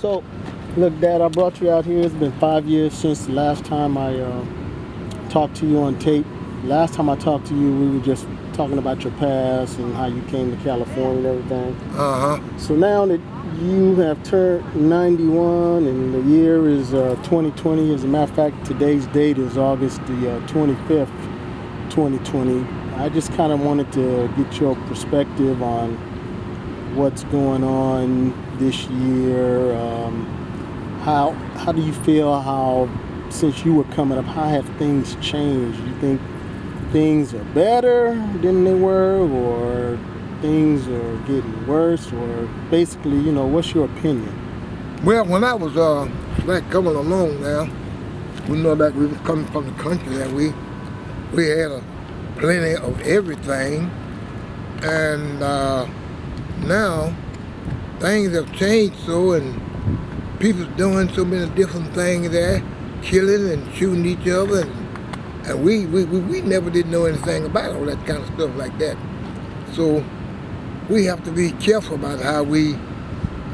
So, look, Dad, I brought you out here. It's been 5 years since the last time I talked to you on tape. Last time I talked to you, we were just talking about your past and how you came to California and everything. So now that you have turned 91 and the year is 2020, as a matter of fact, today's date is August the 25th, 2020. I just kind of wanted to get your perspective on what's going on this year. How do you feel? How, since you were coming up, how have things changed? You think things are better than they were, or things are getting worse, or basically, what's your opinion? Well, when I was like coming along now, we know that we was coming from the country that we had plenty of everything, and now things have changed so, and people's doing so many different things there, killing and shooting each other, and we never did know anything about all that kind of stuff like that. So we have to be careful about how we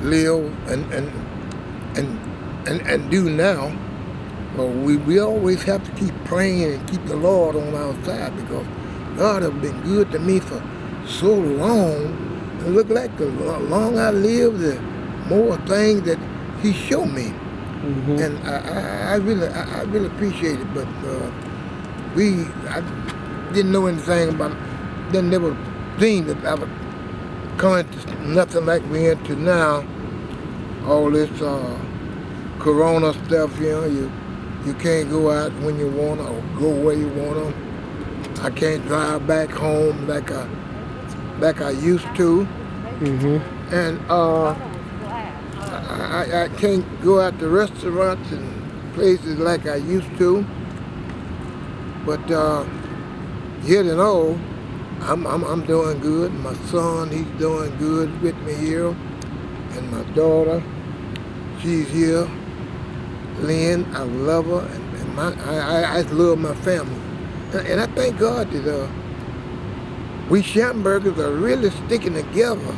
live and do now. But we always have to keep praying and keep the Lord on our side, because God has been good to me for so long. It look like the longer I live, the more things that He showed me, and I really appreciate it. But I didn't know anything about it. Then never dreamed that I would come into nothing like we're into now. All this Corona stuff, you can't go out when you want to or go where you want to. I can't drive back home like I used to, and I can't go out to restaurants and places like I used to. But yet and all, I'm doing good. My son, he's doing good with me here, and my daughter, she's here. Lynn, I love her, and I love my family. And I thank God that we Shamburgers are really sticking together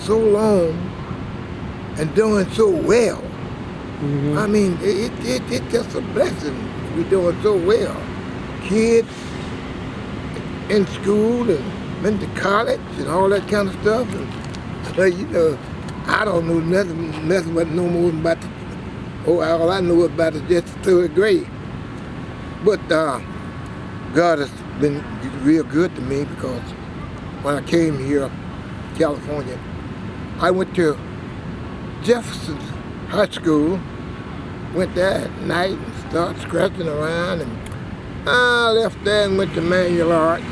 so long and doing so well. I mean, it's just a blessing. We're doing so well. Kids in school and went to college and all that kind of stuff. And I don't know nothing but no more about all I know about is just the third grade. But God has been real good to me, because when I came here, California, I went to Jefferson High School, went there at night and started scratching around, and I left there and went to manual art,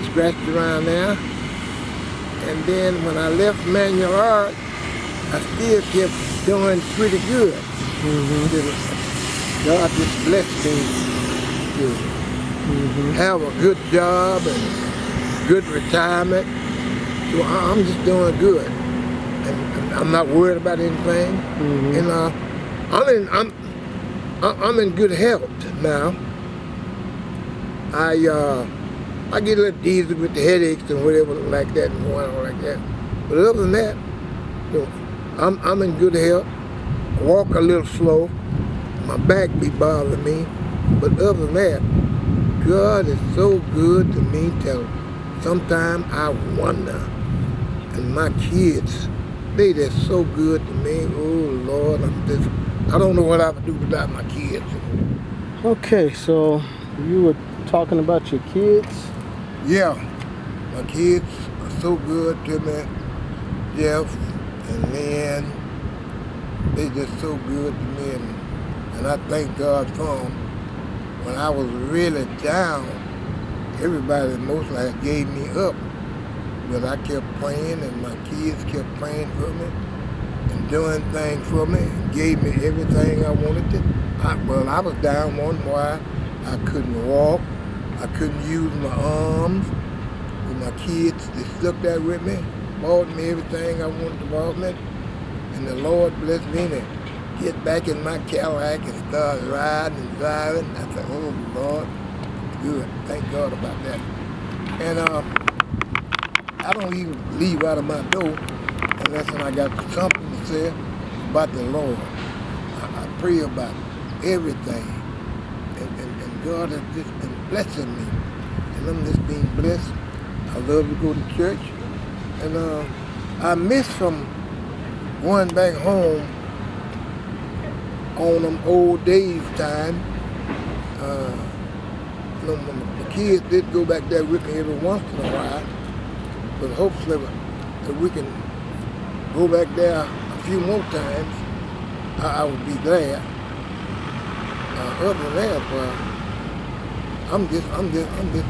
scratched around there. And then when I left manual art, I still kept doing pretty good. God just blessed me to have a good job and good retirement. So I'm just doing good, and I'm not worried about anything. And I'm in good health now. I get a little dizzy with the headaches and whatever like that and going on like that. But other than that, I'm in good health. I walk a little slow. My back be bothering me. But other than that, God is so good to me till sometimes I wonder. And my kids, they just so good to me. Oh Lord, I don't know what I would do without my kids. Okay, so you were talking about your kids? Yeah, my kids are so good to me. Jeff and Lynn, they just so good to me, and I thank God for them. When I was really down, everybody mostly gave me up, but I kept praying, and my kids kept praying for me and doing things for me, and gave me everything I wanted to. I was down one while. I couldn't walk. I couldn't use my arms. But my kids, they stuck there with me, bought me everything I wanted to buy me. And the Lord blessed me to get back in my Cadillac and start riding and driving. I said, oh Lord, good. Thank God about that. And I don't even leave out of my door unless I got something to say. about the Lord. I pray about everything. And God has just been blessing me. And I'm just being blessed. I love to go to church. And I miss from going back home on them old days time. The kids did go back there with me every once in a while, but hopefully if we can go back there a few more times, I would be glad. Other than that, I'm just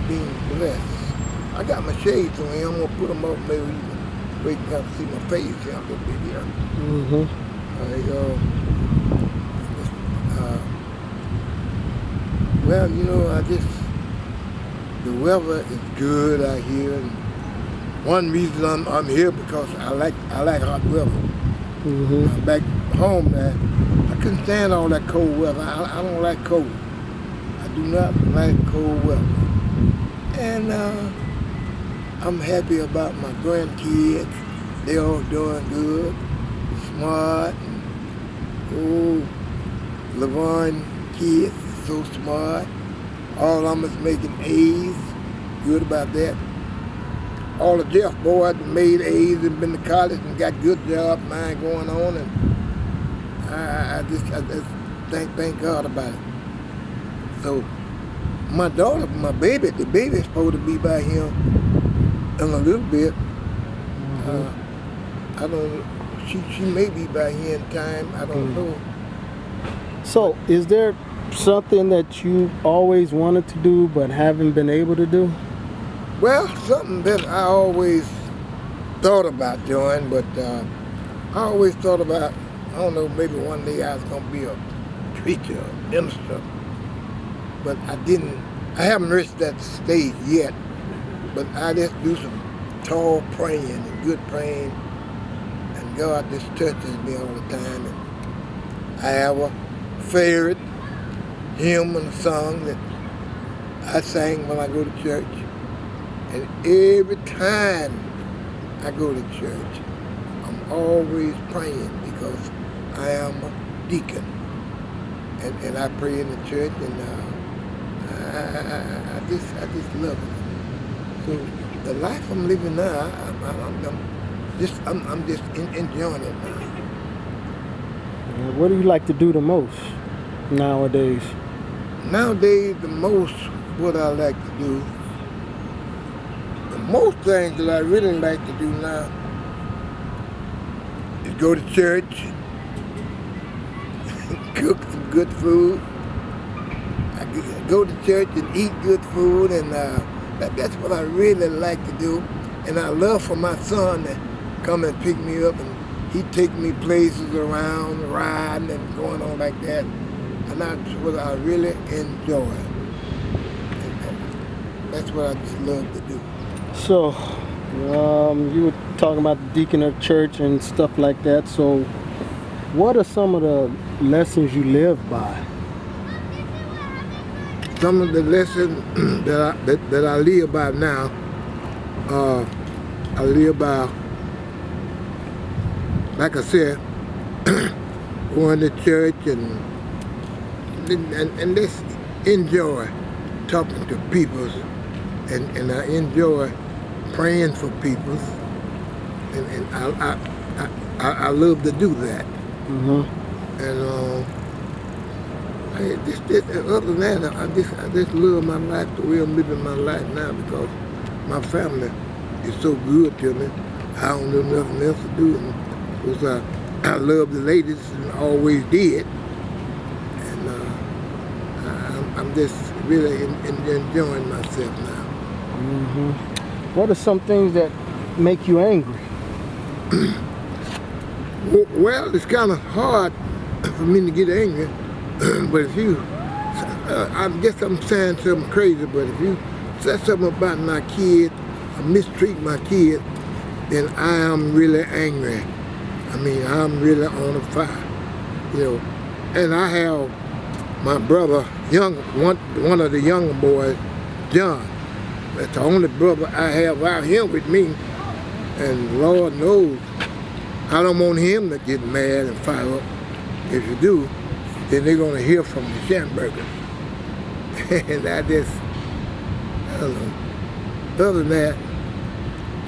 being blessed. I got my shades on here. I'm gonna put them up maybe where you can kind of see my face here a little bit here. Well, you know, the weather is good out here, and one reason I'm here because I like hot weather. Back home there, I couldn't stand all that cold weather. I don't like cold. I do not like cold weather. And I'm happy about my grandkids. They're all doing good, smart. And, Lavon kids is so smart. All of them is making A's. Good about that. All the Jeff boys made A's and been to college and got good jobs, mine going on, and I just thank God about it. So my daughter, the baby's supposed to be by here in a little bit. I don't. She may be by here in time. I don't know. So, is there something that you always wanted to do but haven't been able to do? Well, something that I always thought about doing, but I always thought about, I don't know, maybe one day I was going to be a preacher, a minister, but I haven't reached that stage yet, but I just do some tall praying and good praying, and God just touches me all the time. And I have a favorite hymn and a song that I sing when I go to church. And every time I go to church, I'm always praying because I am a deacon. And I pray in the church, and I just love it. So the life I'm living now, I'm just enjoying it now. What do you like to do the most nowadays? Nowadays, the most what I like to do, the most things that I really like to do now is go to church, cook some good food. I go to church and eat good food, and that's what I really like to do. And I love for my son to come and pick me up, and he'd take me places around, riding and going on like that. And that's what I really enjoy. And that's what I just love to do. So, you were talking about the deacon of church and stuff like that. So, what are some of the lessons you live by? Some of the lessons that I live by now, I live by, like I said, going to church and just enjoy talking to people, and I enjoy praying for people, and I love to do that. And other than that, I just love my life the way I'm living my life now, because my family is so good to me. I don't know nothing else to do. Because I love the ladies and always did. And I'm just really enjoying myself now. What are some things that make you angry? Well, it's kind of hard for me to get angry, but if you, I guess I'm saying something crazy, but if you say something about my kid or mistreat my kid, then I am really angry. I mean, I'm really on a fire, you know. And I have my brother, one of the younger boys, John. That's the only brother I have out here with me. And Lord knows, I don't want him to get mad and fire up. If you do, then they're gonna hear from the Shamburger. And I don't know. Other than that,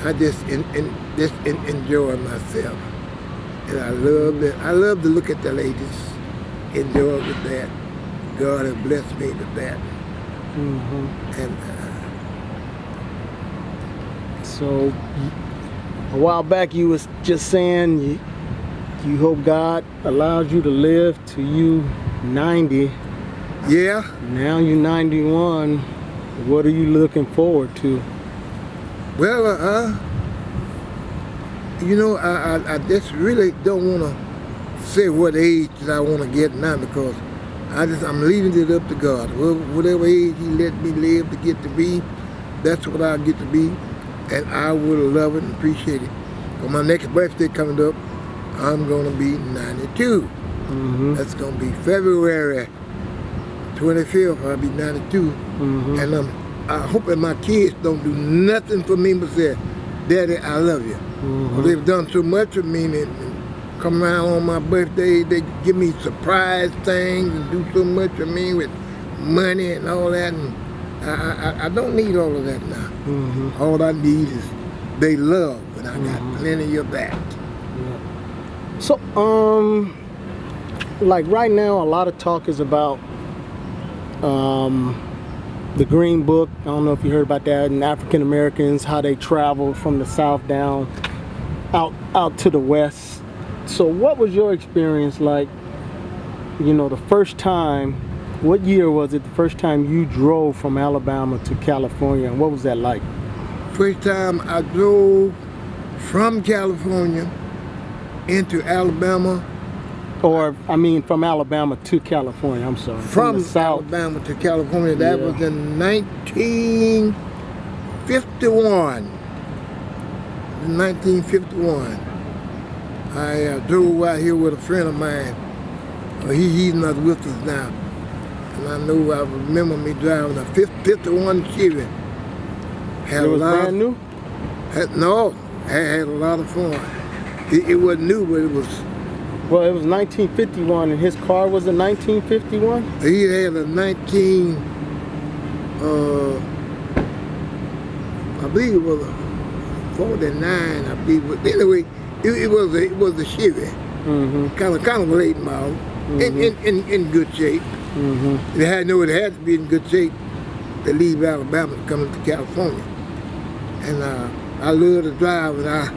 I just enjoy myself. And I love it. I love to look at the ladies, enjoy with that. God has blessed me with that. And So, a while back you was just saying you hope God allows you to live to you 90. yeah, Now you're 91. What are you looking forward to? well, you know, I just really don't want to say what age that I want to get now, because I'm leaving it up to God. Whatever age He let me live to get to be, that's what I'll get to be, and I will love it and appreciate it. For my next birthday coming up, I'm gonna be 92. That's gonna be February 25th. I'll be 92, and I hope that my kids don't do nothing for me but say, "Daddy, I love you." Well, they've done so much for me, and come around on my birthday, they give me surprise things and do so much for me with money and all that, and I don't need all of that now. All I need is they love, and I got plenty of that. So, like right now, a lot of talk is about the Green Book. I don't know if you heard about that, and African Americans, how they travel from the South down out to the West. So what was your experience like, you know, the first time, what year was it, the first time you drove from Alabama to California, and what was that like? First time I drove from California into Alabama. Or, I mean, from Alabama to California, I'm sorry. From the South. Alabama to California, that was in 1951. In 1951. I drove out here with a friend of mine. He's not with us now. And I remember me driving a 51 Chevy. It was brand new? No, had a lot of fun. It wasn't new, but it was. Well, it was 1951, and his car was a 1951? He had a 19, I believe it was a 49, I believe. But anyway, it was a Chevy, kind of late model, in good shape. It had to be in good shape to leave Alabama to come into California. And I love to drive, and I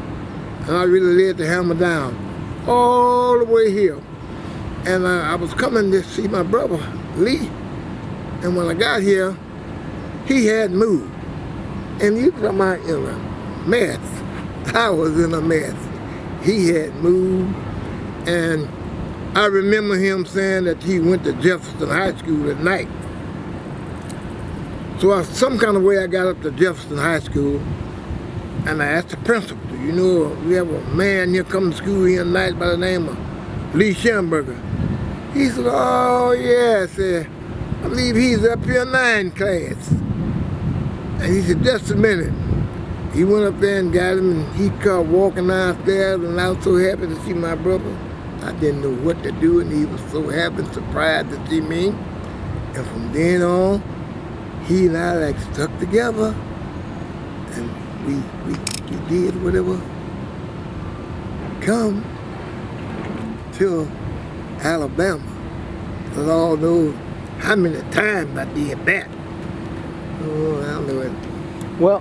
really laid the hammer down all the way here. And I was coming to see my brother, Lee. And when I got here, he had moved. And you talking about in a mess. I was in a mess. He had moved. And I remember him saying that he went to Jefferson High School at night. So some kind of way I got up to Jefferson High School, and I asked the principal, you know, we have a man here coming to school here tonight by the name of Lee Shamburger. He said, oh yeah, I said, I believe he's up here in 9 class. And he said, just a minute. He went up there and got him, and he came walking downstairs, and I was so happy to see my brother. I didn't know what to do, and he was so happy and surprised to see me. And from then on, he and I like stuck together, and we did whatever come to Alabama. And all knows how many times I did that. Oh, I don't know it. Well,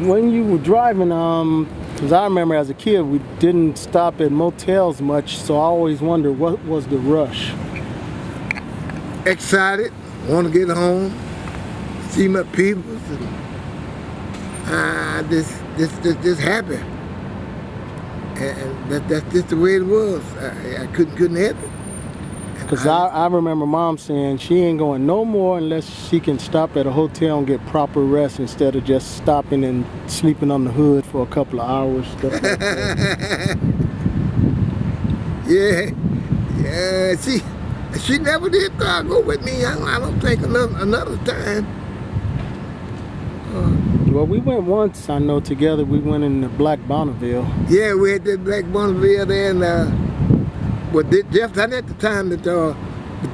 when you were driving, because I remember as a kid, we didn't stop at motels much, so I always wondered what was the rush. Excited, want to get home, see my people, and just happy. And that's just the way it was. I couldn't help it. Because I remember Mom saying she ain't going no more unless she can stop at a hotel and get proper rest instead of just stopping and sleeping on the hood for a couple of hours. Stuff like that. Yeah. She never did go with me. I don't think another time. Well, we went once, I know, together. We went in the Black Bonneville. Yeah, we had that Black Bonneville there, and but just at the time that the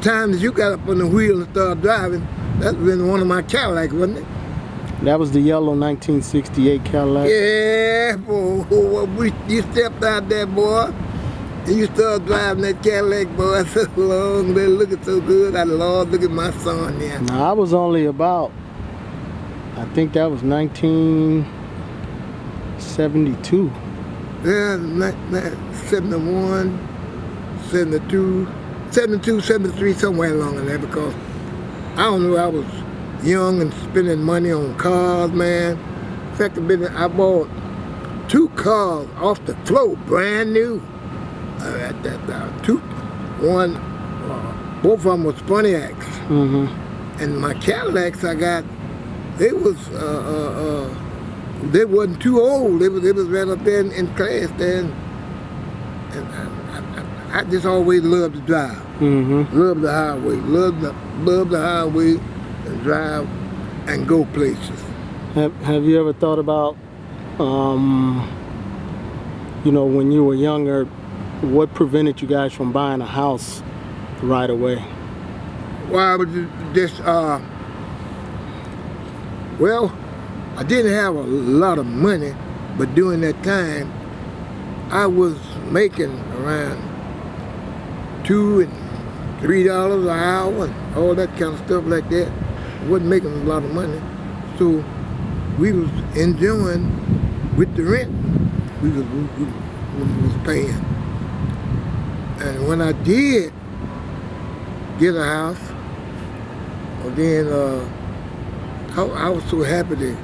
time that you got up on the wheel and started driving, that's been one of my Cadillacs, wasn't it? That was the yellow 1968 Cadillac. Yeah, boy, you stepped out there, boy, and you started driving that Cadillac, boy. I said, Lord, they're looking so good. I Lord, look at my son there. Now, I was only about, I think that was 1972. Yeah, 71, 72, 72, 73, somewhere along in there, because I don't know, I was young and spending money on cars, man. In fact, I bought 2 cars off the floor, brand new. Both of them was Pontiacs. Mm-hmm. And my Cadillacs I got, they wasn't too old. They was right up there in class there. And I just always loved to drive. Mm-hmm. Love the highway. Love the highway and drive and go places. Have you ever thought about, you know, when you were younger, what prevented you guys from buying a house right away? Well, I was just, well, I didn't have a lot of money, but during that time, I was making around $2 and $3 an hour and all that kind of stuff like that. I wasn't making a lot of money, so we was enjoying with the rent we was paying. And when I did get a house, well, then I was so happy to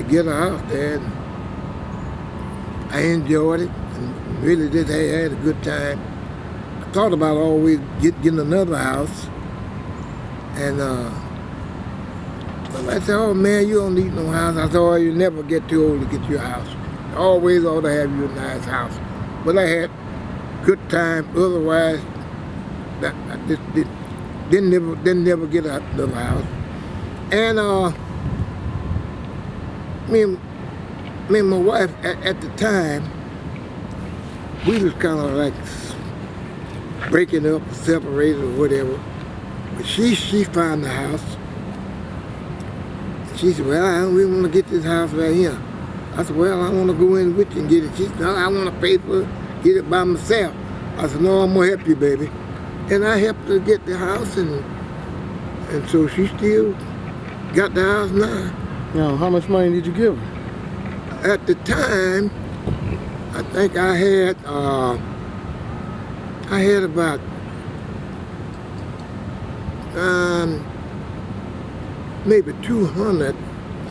get a house there, and I enjoyed it and really did had a good time. I thought about always getting another house, and I said, oh man, you don't need no house. I said, oh, you never get too old to get your house. You always ought to have you a nice house. But I had good time, otherwise I just didn't never get another house. And me and my wife at the time, we was kind of like breaking up, separated or whatever. But she found the house. She said, well, I don't really want to get this house right here. I said, well, I want to go in with you and get it. She said, no, I want to pay for it, get it by myself. I said, no, I'm going to help you, baby. And I helped her get the house, and so she still got the house now. Now, how much money did you give her? At the time, I think I had about maybe $200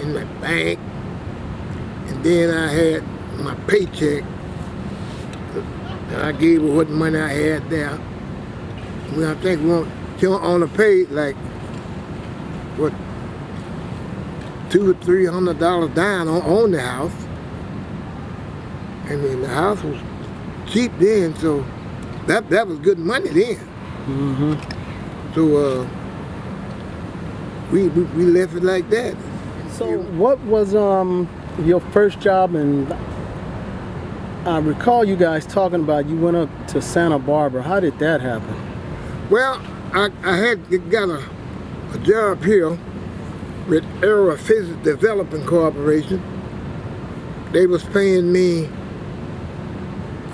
in my bank, and then I had my paycheck. And I gave her what money I had there. Well, I think she only paid like what $200 or $300 down on the house. I mean, the house was cheap then, so that was good money then. Mm-hmm. So we left it like that. So what was your first job? And I recall you guys talking about you went up to Santa Barbara. How did that happen? Well, I had got a job here with Aero Physics Development Corporation. They was paying me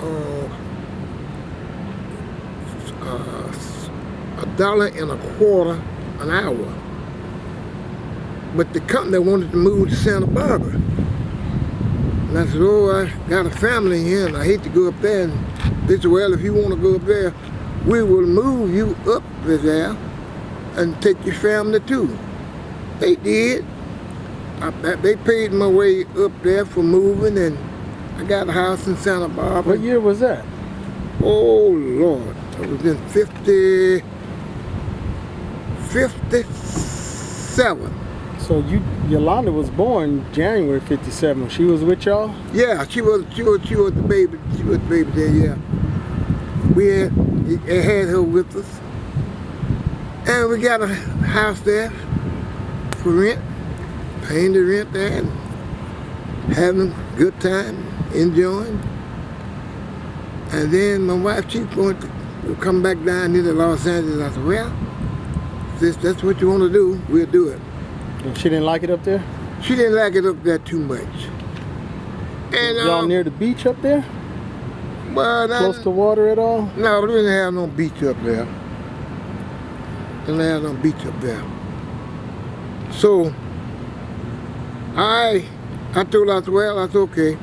$1.25 an hour. But the company wanted to move to Santa Barbara. And I said, oh, I got a family here and I hate to go up there. And they said, well, if you want to go up there, we will move you up there and take your family too. They did. They paid my way up there for moving, and I got a house in Santa Barbara. What year was that? Oh, Lord. It was in 57. So Yolanda was born January 57. She was with y'all? Yeah, she was the baby. She was the baby there, yeah. We had her with us. And we got a house there for rent, paying the rent there. And having a good time, enjoying. And then my wife, she wanted to come back down here to Los Angeles. I said, well, if that's what you want to do, we'll do it. And she didn't like it up there? She didn't like it up there too much. And y'all near the beach up there? Well, close to water at all? No, we didn't have no beach up there. Didn't have no beach up there. So I told her, well, that's okay.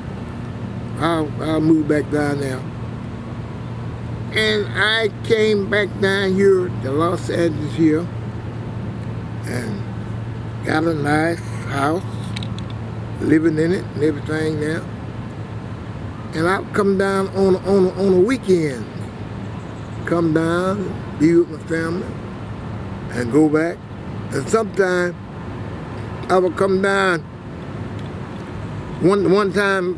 I'll move back down there. And I came back down here to Los Angeles here and got a nice house, living in it and everything now. And I come down on a weekend. Come down, be with my family, and go back. And sometimes I would come down one time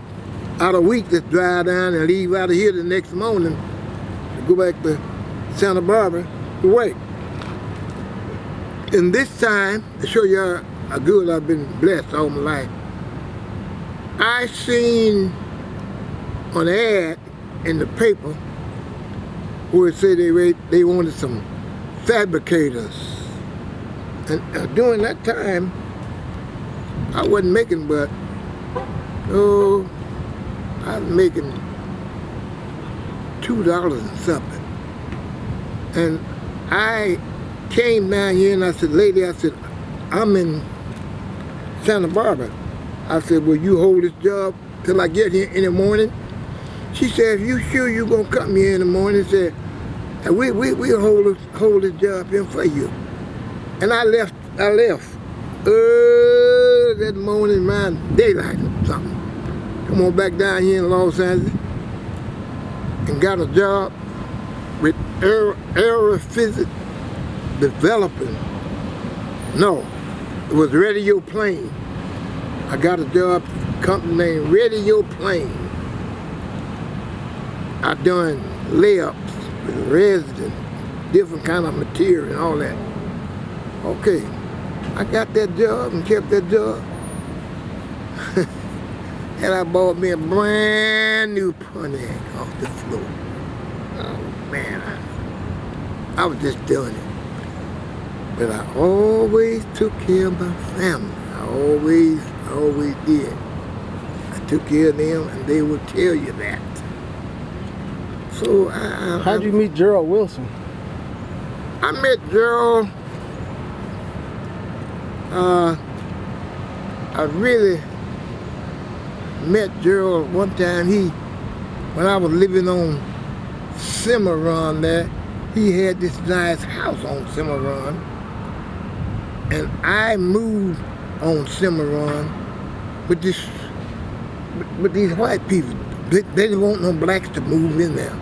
out of a week, just drive down and leave out of here the next morning to go back to Santa Barbara to work. And this time, to show you how good I've been blessed all my life, I seen an ad in the paper where it said they wanted some fabricators. And during that time, I wasn't making but, I was making $2 and something. And I came down here and I said, lady, I said, I'm in Santa Barbara. I said, will you hold this job till I get here in the morning? She said, if you sure you're gonna come here in the morning, said, we'll hold this job in for you. And I left that morning around daylight or something. Come on back down here in Los Angeles and got a job with aerophysics developing. No, it was Radio Plane. I got a job company named Radio Plane. I done layups with resin, different kind of material and all that. Okay, I got that job and kept that job. And I bought me a brand new Pontiac off the floor. Oh man, I was just doing it. But I always took care of my family. I always did. I took care of them and they would tell you that. So how'd you meet Gerald Wilson? I met Gerald, I really met Gerald one time. When I was living on Cimarron there, he had this nice house on Cimarron. And I moved on Cimarron with these white people. They didn't want no blacks to move in there.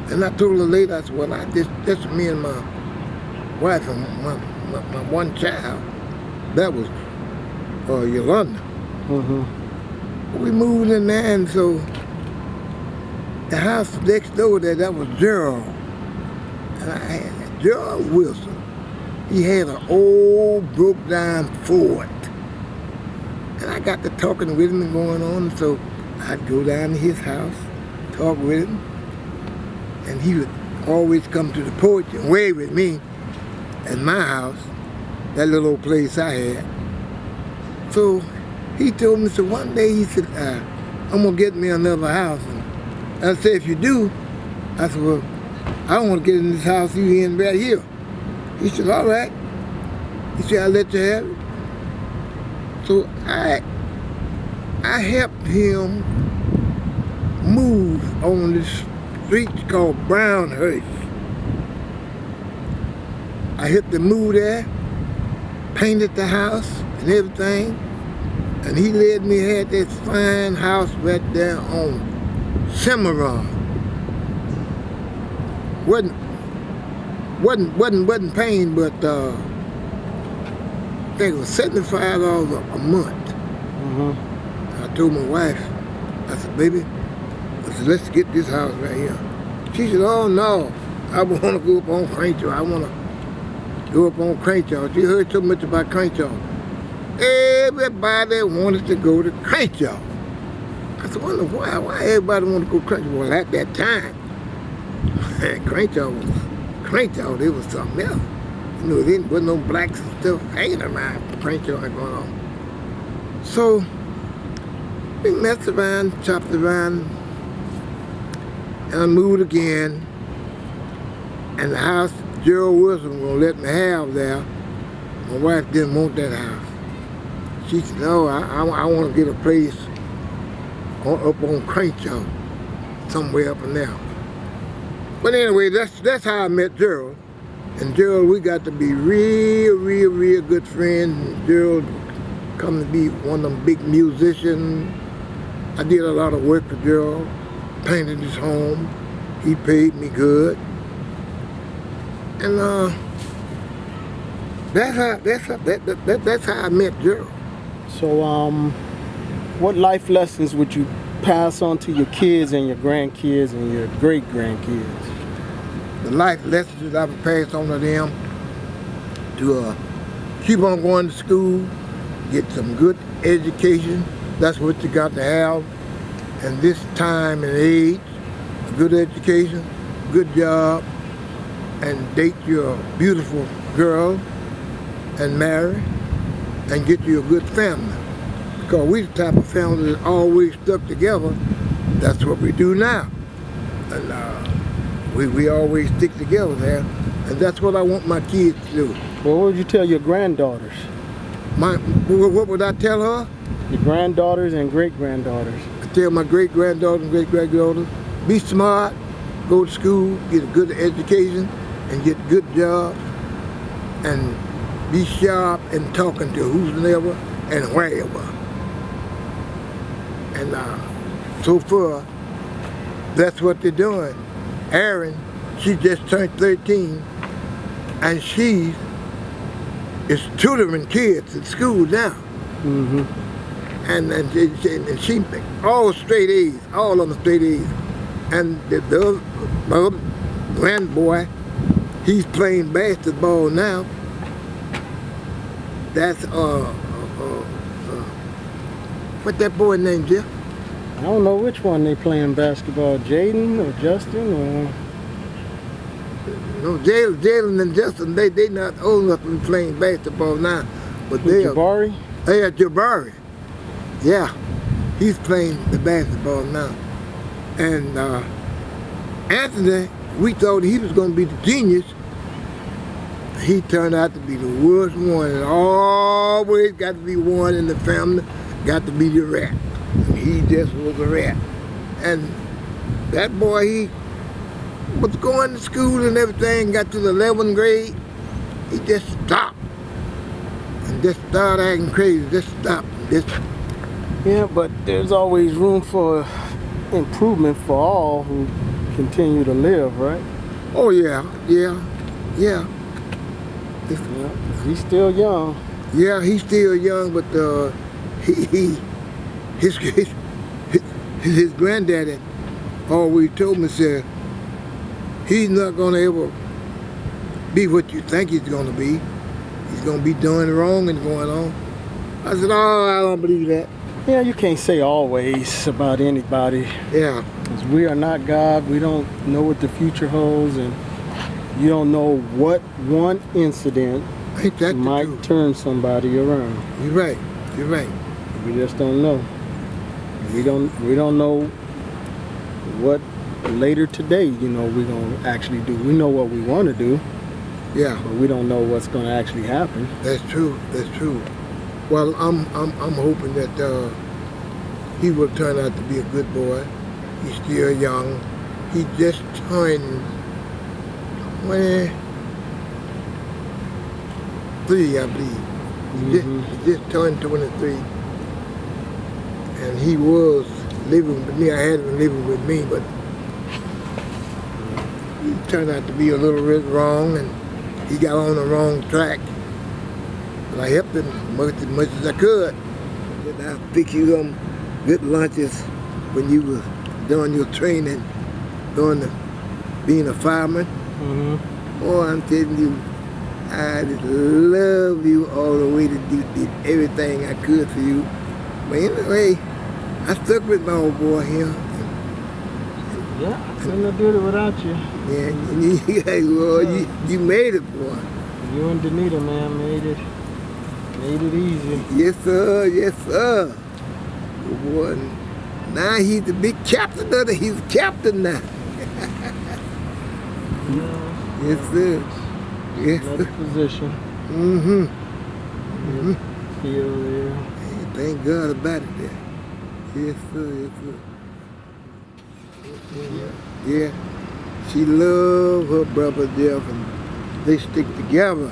And I told her later, I said, well, that's me and my wife and my one child. That was Yolanda. Mm-hmm. We moved in there, and so the house next door there, that was Gerald. And I had Gerald Wilson. He had an old broke down Ford. And I got to talking with him and going on, so I'd go down to his house, talk with him, and he would always come to the porch and wave at me at my house, that little old place I had. So he told me, so one day he said, I'm gonna get me another house. And I said, if you do, I said, well, I don't want to get in this house you in right here. He said, all right. He said, I'll let you have it. So I helped him move on this street called Brownhurst. I helped him move there, painted the house and everything, and he let me have this fine house right there on Cimarron. Wasn't paying, but I think it was $75 a month. Mm-hmm. I told my wife, I said, baby, I said, let's get this house right here. She said, oh no, I want to go up on Crenshaw. I want to go up on Crenshaw. She heard so much about Crenshaw. Everybody wanted to go to Crenshaw. I was wondering why everybody want to go Crenshaw. Well, at that time, Crenshaw it was something else. You know, there wasn't no blacks and stuff hanging around Crenshaw and going on. So, we messed around, chopped around, and I moved again. And the house Gerald Wilson was going to let me have there, my wife didn't want that house. She said, no, I want to get a place up on Crenshaw, somewhere up in there. But anyway, that's how I met Gerald. And Gerald, we got to be real good friends. And Gerald come to be one of them big musicians. I did a lot of work for Gerald, painted his home. He paid me good. And that's how I met Gerald. So, what life lessons would you pass on to your kids and your grandkids and your great-grandkids? The life lessons I would pass on to them to keep on going to school, get some good education. That's what you got to have. And this time and age, a good education, good job, and date your beautiful girl and marry and get you a good family. Because we the type of family that always stuck together. That's what we do now. And we always stick together there. And that's what I want my kids to do. Well, what would you tell your granddaughters? What would I tell her? Your granddaughters and great-granddaughters. I tell my great-granddaughters and great-granddaughters, be smart, go to school, get a good education, and get a good job, and be sharp in talking to whosoever and wherever. And so far, that's what they're doing. Erin, she just turned 13, and she is tutoring kids at school now. Mm-hmm. And she all straight A's, all of them straight A's. And my other grandboy, he's playing basketball now. That's what that boy named, Jeff? I don't know which one they playing basketball, Jaden or Justin or... No, Jalen and Justin, they not old enough to be playing basketball now. But they are. Jabari? Yeah, Jabari. Yeah, he's playing the basketball now. And Anthony, we thought he was going to be the genius. He turned out to be the worst one. And always got to be one in the family, got to be the rat. And he just was a rat. And that boy, he was going to school and everything, got to the 11th grade, he just stopped. And just started acting crazy, just stopped. Yeah, but there's always room for improvement for all who continue to live, right? Oh yeah. He's still young. Yeah, he's still young, but his granddaddy always told me, said, he's not gonna ever be what you think he's gonna be. He's gonna be doing wrong and going on. I said, oh, I don't believe that. Yeah, you can't say always about anybody. Yeah. Because we are not God. We don't know what the future holds, and you don't know what one incident Ain't that might turn somebody around. You're right. You're right. We just don't know. We don't know what later today, we're gonna actually do. We know what we want to do. Yeah. But we don't know what's gonna actually happen. That's true. That's true. Well, I'm hoping that he will turn out to be a good boy. He's still young. He just turned 23, I believe. He just turned 23. And he was living with me. I had him living with me, but he turned out to be a little bit wrong, and he got on the wrong track. But I helped him as much as I could. And I picked you some good lunches when you was doing your training, being a fireman. Oh, I'm telling you, I just love you all the way to do did everything I could for you. But anyway, I stuck with my old boy here. Yeah, I couldn't have did it without you. Yeah, and you made it, boy. You and Danita, man, made it easy. Yes, sir. Yes, sir. Boy, now he's the big captain of it. He's captain now. Yeah. Yes, sir. Yes, Another sir. position. Mm-hmm. Still there. Hey, thank God about it there. Yes, sir. Yes, sir. Yeah. She loved her brother Jeff, and they stick together.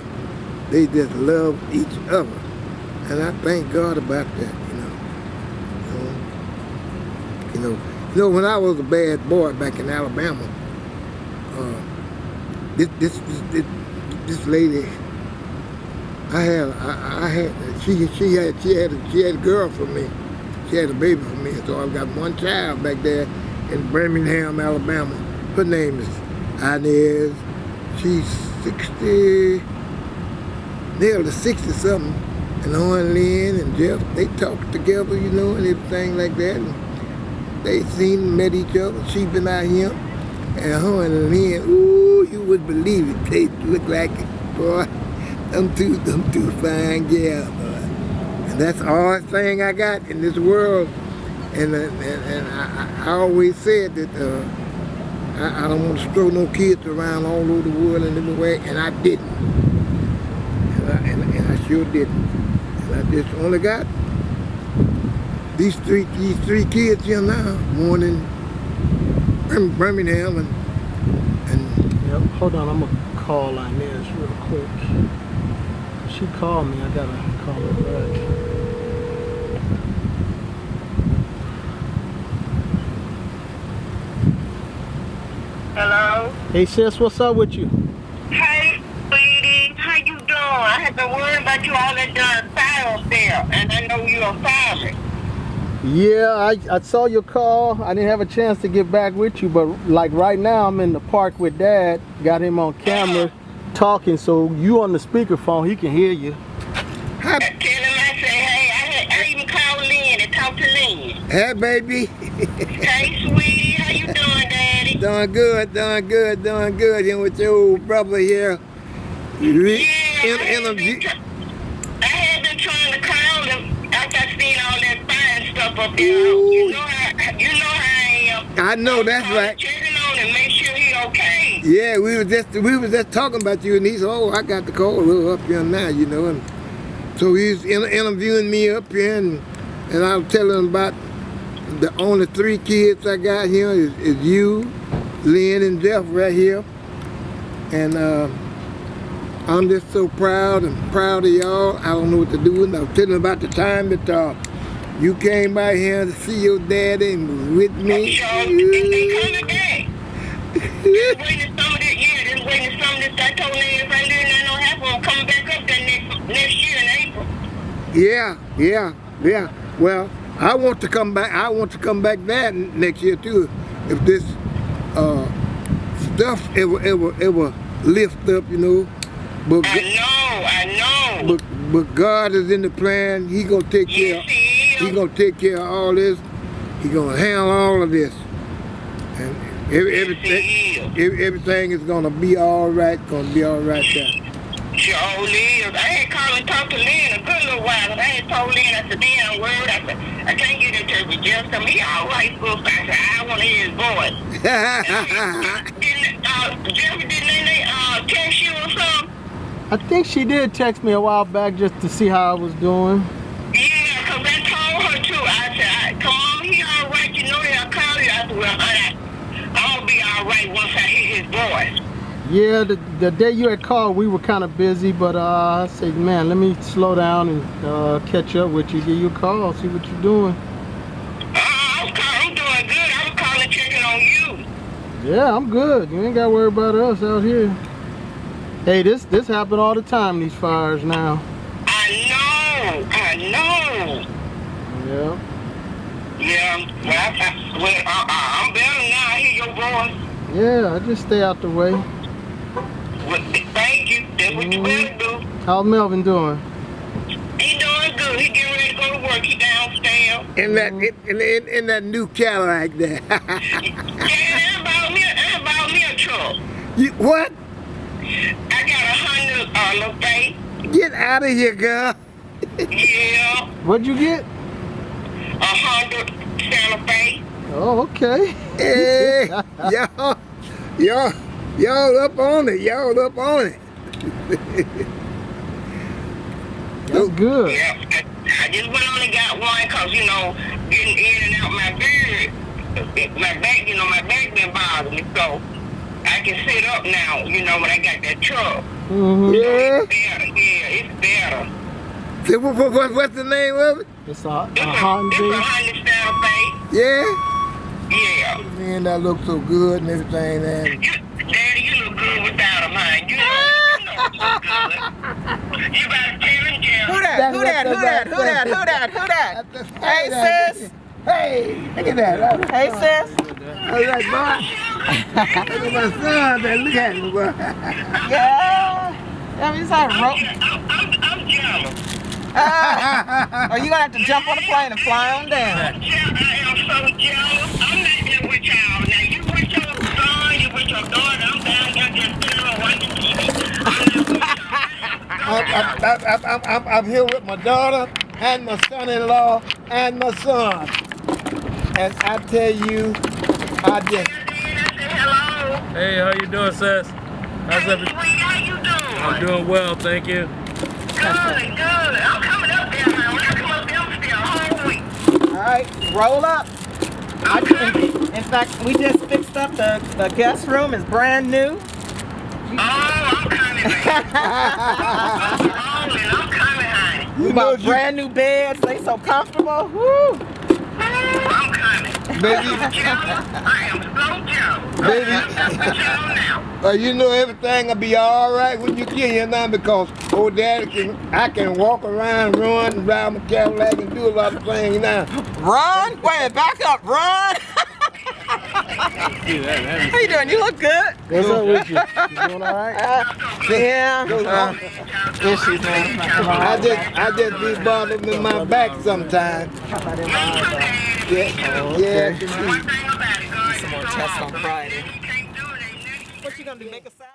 They just love each other. And I thank God about that, You know, when I was a bad boy back in Alabama, this lady, she had a girl for me. She had a baby for me. So I've got one child back there in Birmingham, Alabama. Her name is Inez. She's 60, nearly 60 something. And her and Lynn and Jeff, they talked together, and everything like that. And they met each other. She been out here. And her and Lynn, ooh, you wouldn't believe it. They look like it, boy. Them two fine gals, boy. And that's the hardest thing I got in this world. And I always said that I don't want to throw no kids around all over the world in any way, and I didn't. And I sure didn't. And I just only got these three kids here now, one in Birmingham and Yep, hold on, I'm gonna call Inez real quick. She called me, I gotta call her back. Hello? Hey sis, what's up with you? Hey, sweetie. How you doing? I had been worried about you all that done file there, and I know you're a fireman. Yeah, I saw your call. I didn't have a chance to get back with you, but like right now I'm in the park with Dad. Got him on camera talking, so you on the speakerphone, he can hear you. Tell him I say, hey, I even called Lynn and talked to Lynn. hey, baby. Hey, sweetie. How you doing, Daddy? Doing good. And with your old brother here. I had been trying to call him after I seen all that fire stuff up there. Ooh. You know how I am. I know, that's right. Checking on him, make sure he okay. Yeah, we was just talking about you, and he said, "Oh, I got the call up here now, And so he's interviewing me up here, and I was telling him about the only 3 kids I got here is you, Lynn, and Jeff right here, and I'm just so proud of y'all. I don't know what to do. And I was telling him about the time that you came by here to see your daddy and was with me. Sure, they coming back. Just waiting some of this, I told them if I didn't know happen, I'm coming back up there next year in April. Yeah. Well, I want to come back there next year too, if this stuff ever lift up, But I know. But God is in the plan. He gonna take care. He gonna take care of all this. He gonna handle all of this, and everything is gonna be all right. Gonna be all right there. Sure is. I had called and talked to Lynn a good little while, but I had told Lynn, I said, damn, I'm worried. I said, I can't get in touch with Jeff. He all right, folks. I said, I want to hear his voice. Jeff, didn't they text you or something? I think she did text me a while back just to see how I was doing. Yeah, because I told her too. I said, come on, he all right. You know that I called you. I said, well, I'm going to be all right once I hear his voice. Yeah, the day you had called, we were kind of busy, but I said, man, let me slow down and catch up with you, give you a call, see what you're doing. I'm doing good. I was calling, checking on you. Yeah, I'm good. You ain't got to worry about us out here. Hey, this happen all the time, these fires now. I know. Yeah. Yeah, well, I'm better now. I hear your voice. Yeah, I just stay out the way. Well, thank you. That's what you better do. How's Melvin doing? He doing good. He getting ready to go to work. He downstairs. in that new Cadillac there. Yeah, I bought me a truck. What? I got a Honda LaFay. Get out of here, girl. Yeah, What'd you get? a Honda Santa Fe. Oh, okay. Hey, y'all up on it. Y'all up on it. That's good. Yeah, I just went on and got one because, you know, getting in and out my beard, my back, you know, my back been bothering me. So I can sit up now, you know, when I got that truck. Mm-hmm. Yeah. It's better. Yeah, it's better. So what's the name of it? It's a It's a Honda. Honda Santa Fe. Yeah. Yeah. Man, that looks so good and everything, man. Daddy, you look good without them, huh? You know you look good. You better tell him, Jim. Who that? Hey, sis. Hey, look at that. Hey, sis. All right, boy. Look at my son, man. Look at him, boy. Yeah. That means I wrote. I'm jealous. Oh, you gonna have to jump on the plane and fly on down. I am so jealous. I'm not there with y'all. Now, you with your son, you with your daughter. I'm down here just sitting around watching TV. I'm here with my daughter and my son-in-law and my son. And I tell you, I just... Hello. Hey, how you doing, sis? How's Hey, everything? sweetie, how you doing? I'm doing well, thank you. Good. I'm coming up there, man. When I come up there, I'm still a whole week. All right, roll up. I'm coming. In fact, we just fixed up the guest room. It's brand new. Oh, I'm coming, man. I'm coming, honey. We bought brand new beds. They so comfortable. Woo. I'm coming. Baby. I'm jealous. I am so jealous. Baby. I'm with y'all now. You know everything will be all right when you get here now because old daddy I can walk around, run my Cadillac and do a lot of things now. Run. Wait, back up. Run. How you doing? You look good. What's up with you? You doing all right? Yeah. Yes, she's I just be bothered with my back sometimes. Yeah. One thing about it, God, Some more tests on Friday. you can't do it, ain't nothing. What you gonna do? Make a salad?